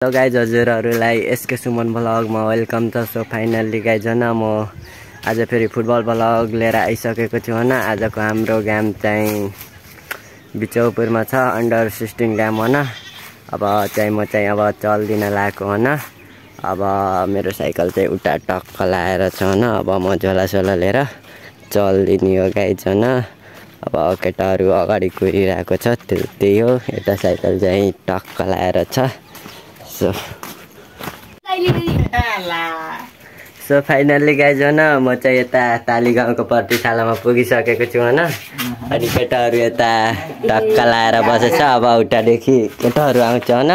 Hello guys हजुरहरूलाई SK Suman भ्लगमा welcome छ। So finally guys होइन म आज फेरि फुटबल भ्लग लिएर आइसकेको छु होइन। आजको हाम्रो गेम चाहिँ बिचौपुरमा छ अन्डर 16 गेम होइन। अब चाहिँ म चाहिँ अब चल्दिन लागेको होइन। अब मेरो साइकल चाहिँ उता टक्क लाएर छ होइन। अब म झोलासोला लिएर चल्दिने हो गाइज होइन। अब केटाहरू अगाडि कुरिरहेको छ त्यही हो। यता साइकल चाहिँ टक्क लाएर छ। सो फाइनल्ली गाइज होइन म चाहिँ यता ताली गाउँको प्रतिशालामा पुगिसकेको छु होइन। अनि केटाहरू यता टक्क लाएर बसेछ। अब उतादेखि केटाहरू आउँछ होइन।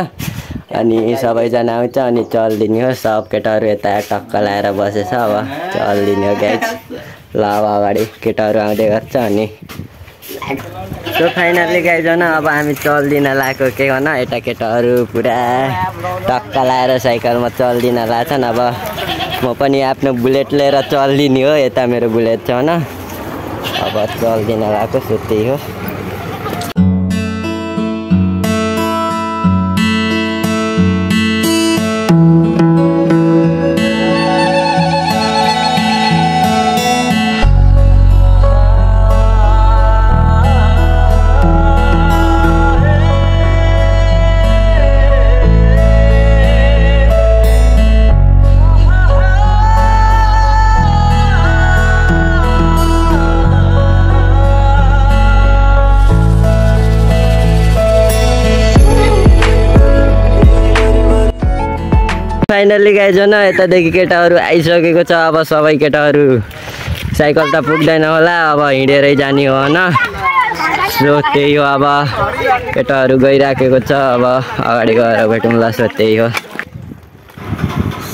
अनि सबैजना आउँछ अनि चल्दिने हो। सब केटाहरू यता टक्क लाएर बसेछ। अब चल्दिने हो गाइज। ल अब अगाडि केटाहरू आउँदै गर्छ अनि सो फाइनल्ली गाइज होइन अब हामी चल्दिन लागेको के होइन। यता केटाहरू पुरा टक्क लाएर साइकलमा चल्दिन लाग्छन्। अब म पनि आफ्नो बुलेट लिएर चल्दिने हो। यता मेरो बुलेट छ होइन। अब चल्दिन लागेको सो त्यही हो। फाइनल्ली गाइज होइन यतादेखि केटाहरू आइसकेको छ। अब सबै केटाहरू साइकल त पुग्दैन होला। अब हिँडेरै जाने हो होइन। सो त्यही हो। अब केटाहरू गइराखेको छ। अब अगाडि गएर भेटौँला। सो त्यही हो।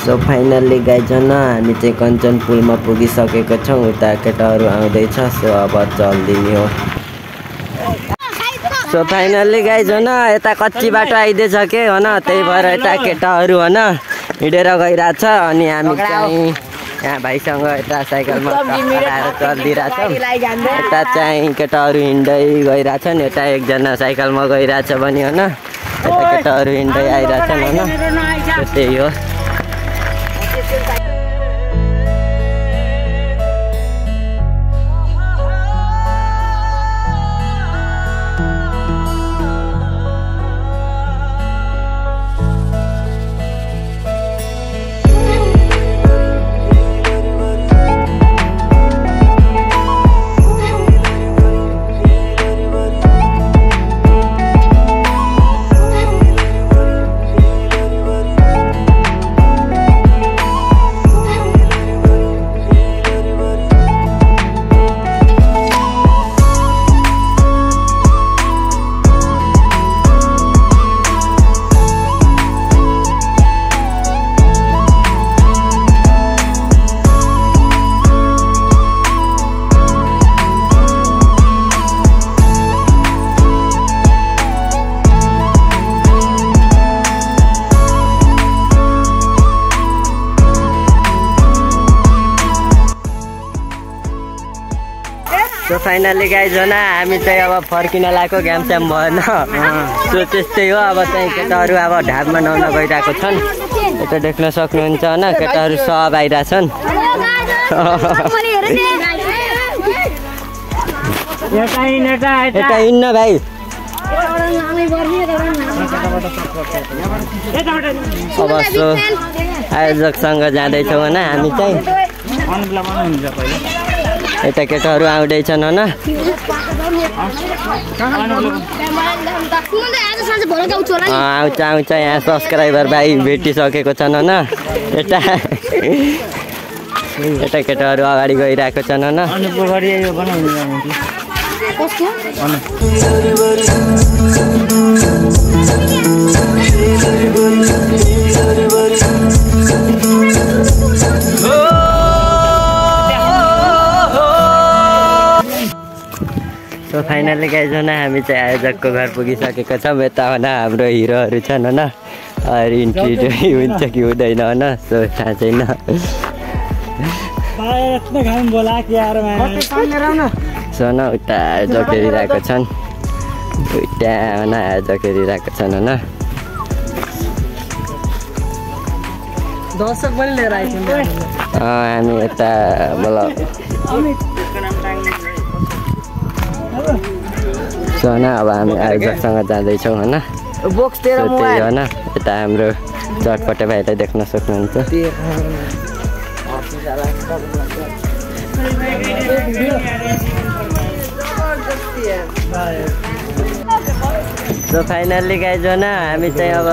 सो फाइनल्ली गाइज होइन हामी चाहिँ कञ्चनपुरमा पुगिसकेको छौँ। उता केटाहरू आउँदैछ। सो अब चल्दिने हो। सो फाइनल्ली गाइज होइन यता कच्ची बाटो आइदिएछ के होइन। त्यही भएर यता केटाहरू होइन हिँडेर गइरहेछ। अनि हामी चाहिँ यहाँ भाइसँग यता साइकलमा आएर चलिदिरहेछौँ। यता चाहिँ केटाहरू हिँड्दै गइरहेछन्। यता एकजना साइकलमा गइरहेछ भने होइन। यता केटाहरू हिँड्दै आइरहेछन् होइन। त्यही हो। सो फाइनल्ली गाइज होइन हामी चाहिँ अब फर्किन लागेको गेम स्याम भएन। सो त्यस्तै हो। अब चाहिँ केटाहरू अब ढाडमा नुहाउन गइरहेको छन्। यता देख्न सक्नुहुन्छ होइन केटाहरू सब आइरहेछन्। यता हिँड्न भाइ। अब सो आयोजकसँग जाँदैछौँ होइन हामी चाहिँ। यता केटाहरू आउँदैछन् होइन। आउँछ आउँछ यहाँ सब्सक्राइबर भाइ भेटिसकेको छन् होइन। यता केटाहरू अगाडि गइरहेको छन् होइन। सो फाइनल्ली गाइज होइन हामी चाहिँ आयोजकको घर पुगिसकेको छौँ। यता होइन हाम्रो हिरोहरू छन् होइन। इन्ट्री हुन्छ कि हुँदैन होइन। सो थाहा छैन। सो न उता आयोजक हेरिरहेको छन्। उता होइन आयोजक हेरिरहेको छन् होइन। दर्शक पनि लिएर आइछौँ हामी यता मतलब अब हामी आयोजकसँग जाँदैछौँ होइन त्यही होइन यता हाम्रो चटपटे भाइलाई देख्न सक्नुहुन्छ सो फाइनल्ली गाइज हो न हामी चाहिँ अब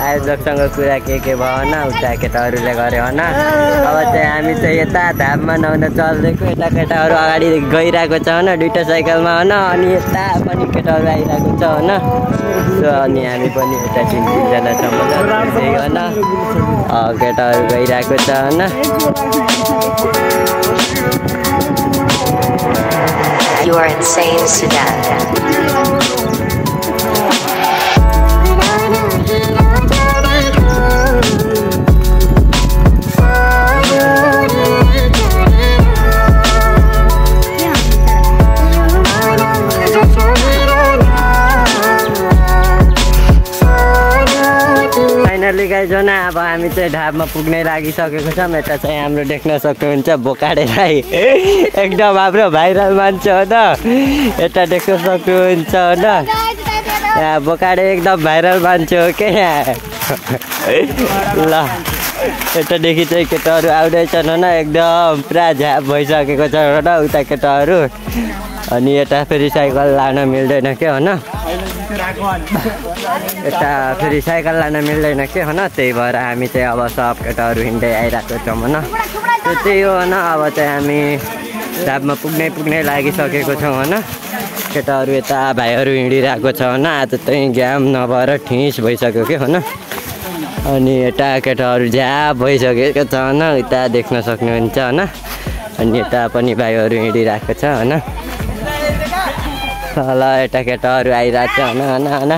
आयोजकसँग कुरा के भएन उता केटाहरूले गऱ्यो होइन अब चाहिँ हामी चाहिँ यता धाममा नुहाउन चल्दिएको यता केटाहरू अगाडि गइरहेको छ होइन दुईवटा साइकलमा होइन अनि यता पनि केटाहरू आइरहेको छ होइन सो अनि हामी पनि यता 3-3 जनासम्म त्यही होइन केटाहरू गइरहेको छ होइन You are insane, Sudan. Finally guys हो न अब हामी चाहिँ ढाबमा पुग्नै लागिसकेको छौँ यता चाहिँ हाम्रो देख्न सक्नुहुन्छ बोकाडे राई एकदम हाम्रो भाइरल मान्छे हो त यता देख्न सक्नुहुन्छ हो न यहाँ बोकाडे एकदम भाइरल मान्छे हो क्या यहाँ ल यतादेखि चाहिँ केटाहरू आउँदैछन् हो न एकदम पुरा झाप भइसकेको छ हो न उता केटाहरू अनि यता फेरि साइकल लान मिल्दैन के हो न यता फेरि साइकल लान मिल्दैन के हो न त्यही भएर हामी चाहिँ अब सब केटाहरू हिँड्दै आइरहेको छौँ होइन त्यही हो होइन अब चाहिँ हामी ढाबमा पुग्नै लागिसकेको छौँ होइन केटाहरू यता भाइहरू हिँडिरहेको छ होइन आज चाहिँ घाम नभएर ठिस भइसक्यो के होइन अनि यता केटाहरू झ्याप भइसकेको छ होइन उता देख्न सक्नुहुन्छ होइन अनि यता पनि भाइहरू हिँडिरहेको छ होइन ल यता केटाहरू आइरहेको छ होइन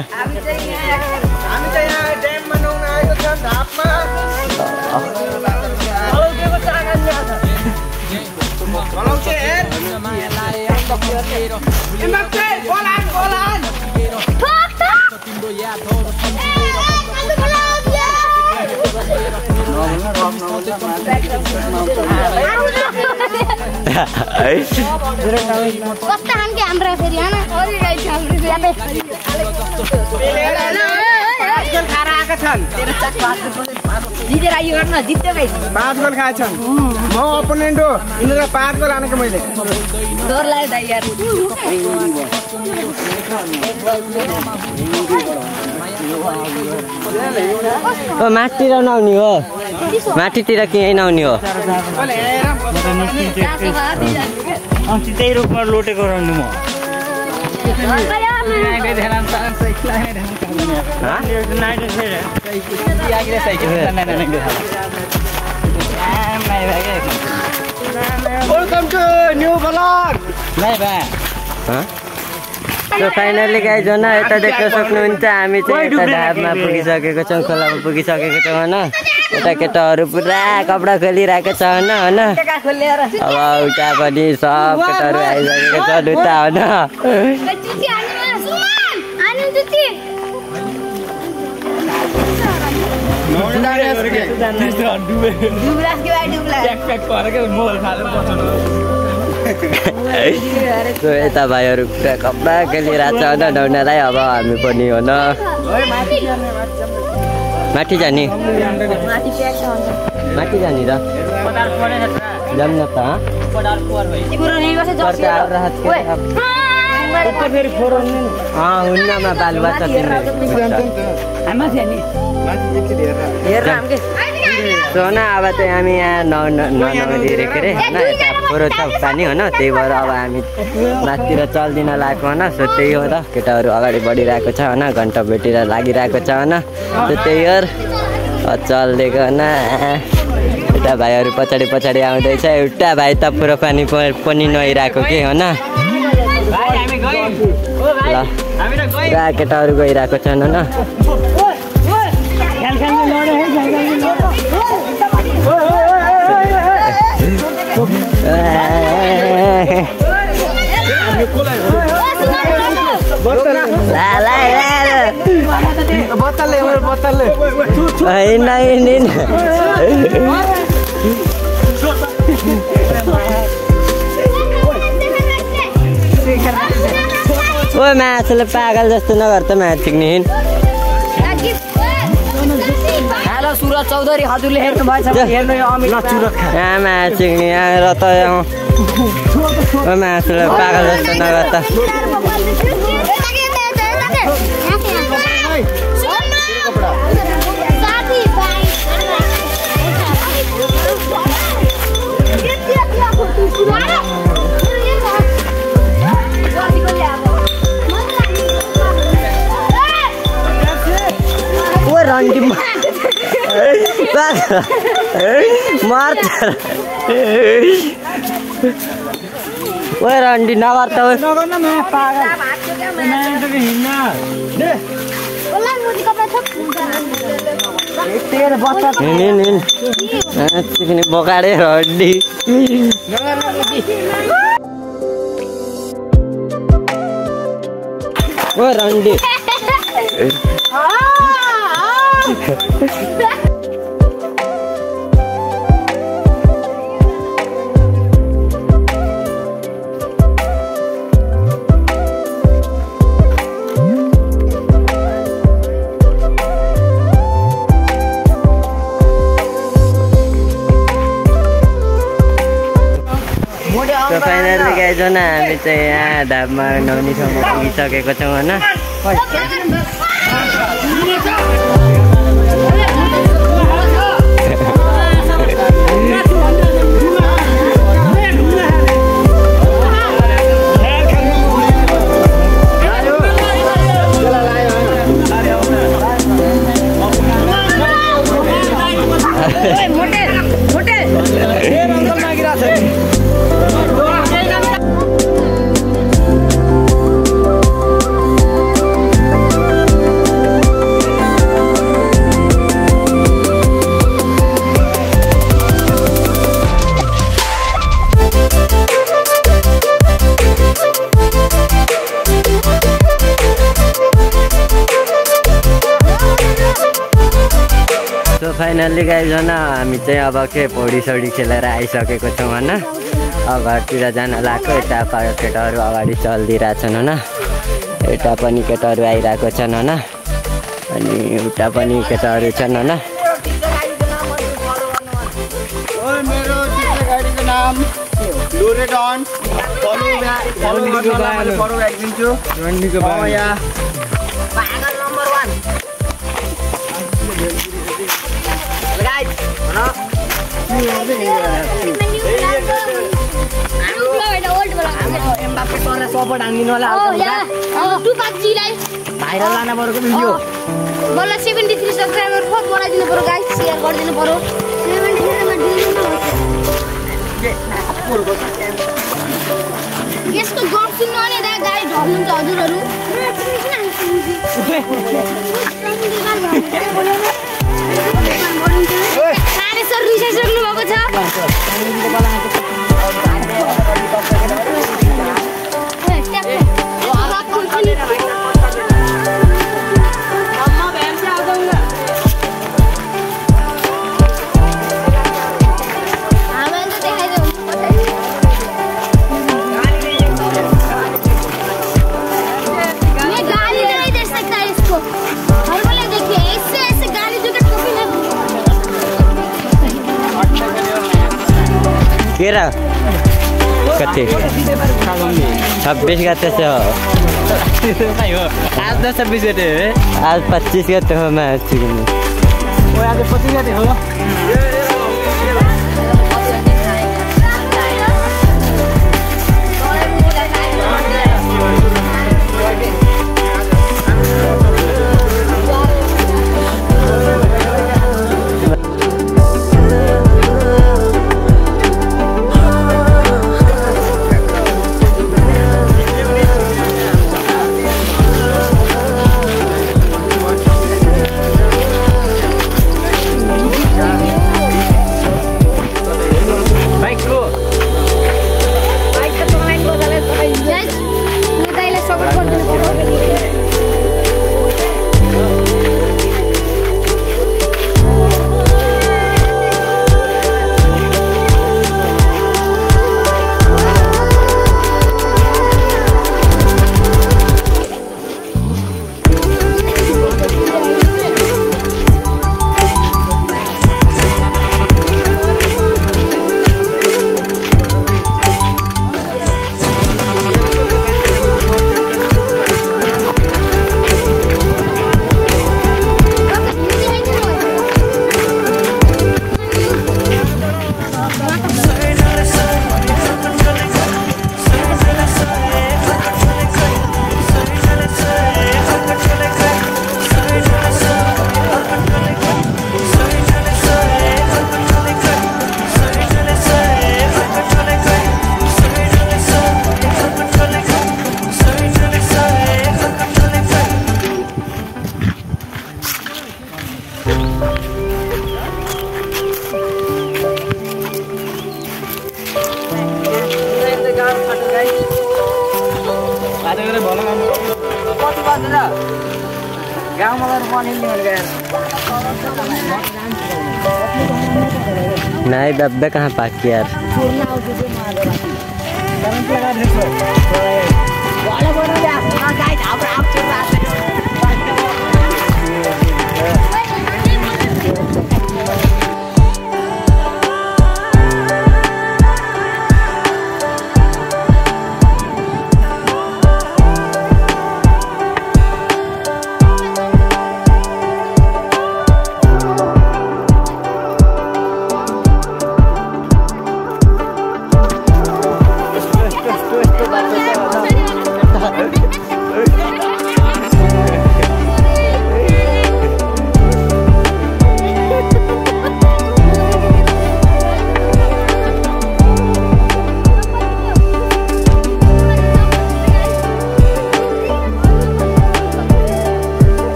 पाँच गोल खाएछन् म अपोनेन्ट हो यिनीहरूलाई 5 गोल हानेको मैले डर लाग्यो दाइ यार माथितिर नआउने हो माथितिर किन नआउने हो त्यही रूपमा लोटेको रहनु म welcome to new blog so finally guys हो न यता देख्न सक्नुहुन्छ हामी चाहिँ यता ढाबमा पुगिसकेको छौँ खोलामा पुगिसकेको छौँ होइन यता केटाहरू पुरा कपडा खोलिरहेको छ होइन अब उता पनि सब केटाहरू आइसकेको छ उता होइन सो यता भाइहरू पुरा कपडा खेलिरहेको छ होइन नुहाउनलाई अब हामी पनि हो न माथि जाने माथि जाने र जाऊँ न त हुन्नमा बालुवा सो न अब चाहिँ हामी यहाँ नदिएको अरे होइन यता फोरो छ पानी होइन त्यही भएर अब हामी माथितिर चल्दिन लागेको होइन सो त्यही हो र केटाहरू अगाडि बढिरहेको छ होइन घन्टा भेटेर लागिरहेको छ होइन सो त्यही हो चल्दिएको होइन यता भाइहरू पछाडि आउँदैछ एउटा भाइ त पुरो पानी पनि नुहाइरहेको के होइन ल पुरा केटाहरू गइरहेको छन् होइन बत्तलले ओ माछाले पागल जस्तो नगर त म्याचिक नि हेलो सुरज चौधरी हजुरले हेर्नु भएछ हेर्नु यो अमित म्याचिक नि र त ओ माछाले पागल जस्तो नगर त रन्डी मार्छ ओ रन्डी नगर त बोकाडे रन्डी ओ रन्डी फाइनली गाइज होइन हामी चाहिँ यहाँ ढाबमा नुहाउने ठाउँमा पुगिसकेको छौँ होइन फाइनल्ली गाइज होइन हामी चाहिँ अब के पौडी सौडी खेलेर आइसकेको छौँ होइन अब घरतिर जान लाग्यो यता केटाहरू अगाडि चलिदिइरहेछन् होइन यता पनि केटाहरू आइरहेको छन् होइन अनि उता पनि केटाहरू छन् होइन मेरो गाडीको नाम लोरेडन सपोर्ट हानिदिनु होला भाइरल लान पर्यो भिडियो मलाई 73 सब्स्क्राइबर थप बढाइदिनु पर्यो गाइस शेयर गरिदिनु पर्यो 73 यसको गफ सुन्नु अनि दा गाडी ढल्नुहुन्छ हजुरहरु सारे सर रिसाइ सक्नु भएको छ केरा कति 26 गते छ आज 26 गते आज 25 गते हो म्याच खेल्नु ओ आज 25 गते हो नहीं डब्बे कहाँ पाकी यार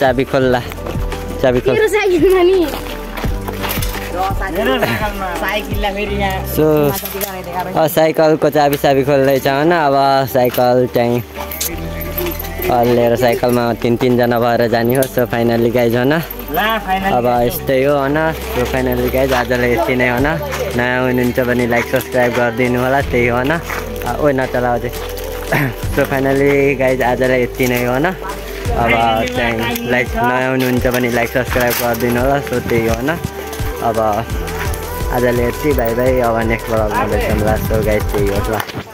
चाबी खोल्ला चाबी खोल सो साइकलको चाबी खोल्दैछ होइन अब साइकल चाहिँ लिएर साइकलमा 3 जना भएर जाने हो सो फाइनली गाइज होइन अब यस्तै हो होइन सो फाइनली गाइज आजलाई यति नै होइन नयाँ हुनुहुन्छ भने लाइक सब्सक्राइब गरिदिनु होला त्यही हो होइन ओ नचलाउ चाहिँ सो फाइनली गाइज आजलाई यति नै हो होइन अब चाहिँ लाइक नयाँ हुनुहुन्छ भने लाइक सब्सक्राइब गरिदिनु होला सो त्यही हो होइन अब आजले यति बाई बाई अब नेक्स्ट ब्लगमा भेटौँला सो गाइज त्यही हो ल